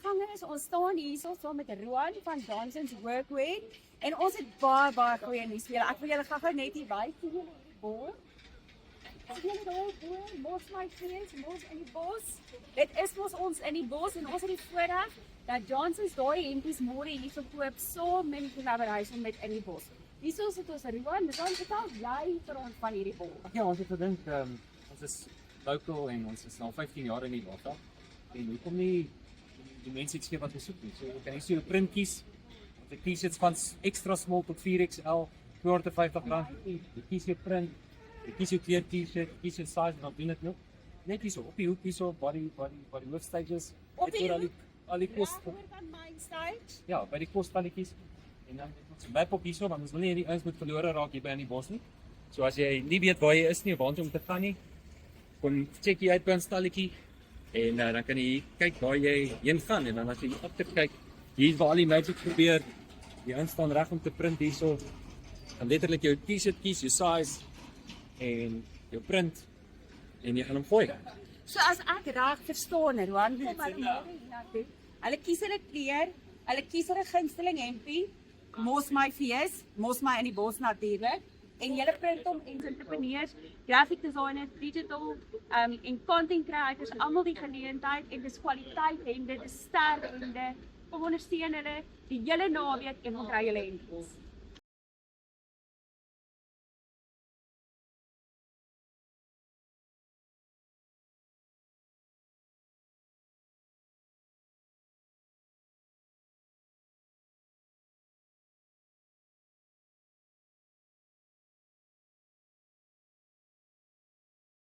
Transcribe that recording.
gangers, ons staan hier so met Roan van Johnson's Workwear en ons het baie goeie nuus vir julle. Ek wil julle gou net hier wys sien julle die bord. Sien julle daai bord? Mos my vriends, mos in die bos. Dit is mos ons in die bos en ons het die voorreg dat Johnson's daai hempies môre hier verkoop so min collaboration met in die bos. Hierso sit ons Roan, dis ons vertel jy vir ons van hierdie bord. Ja, ons het gedink ons is local en ons is al 15 jaar in die water. En hoekom nie die mense iets gee wat ons soek nie. So jy kan hier so 'n print kies. Ons T-shirts van extra small tot 4XL, R250. Jy kies jou print, jy kies jou kleur T-shirt, jy kies jou size en dan doen dit nou. Net hier so op die hoek hier so body hoofstages. Op die hoek? Al die kos. Ja, hoor dan my stage. Ja, by die kostalletjies. En dan het ons 'n map op hierso want ons wil nie hierdie ouens moet verlore raak hier by in die bos nie. So as jy nie weet waar jy is nie of waar om te gaan nie, kom check jy uit by 'n stalletjie en dan kan jy kyk waar jy heen gaan en dan as jy agter kyk, hier's waar al die magic gebeur. Die ouens staan reg om te print hierso. Dan letterlik jou T-shirt kies, jou size en jou print en jy gaan hom gooi. So as ek reg verstaan, Roan, kom hulle môre hiernatoe. Hulle kies hulle kleur, hulle kies hulle gunsteling hempie, mos my fees, mos my in die bos natuurlik. En julle print hom en entrepreneurs, graphic designers, digital en content creators, almal die geleentheid en dis kwaliteit hemde, dis sterk hemde. Kom ondersteun hulle die hele naweek en kry julle hempies.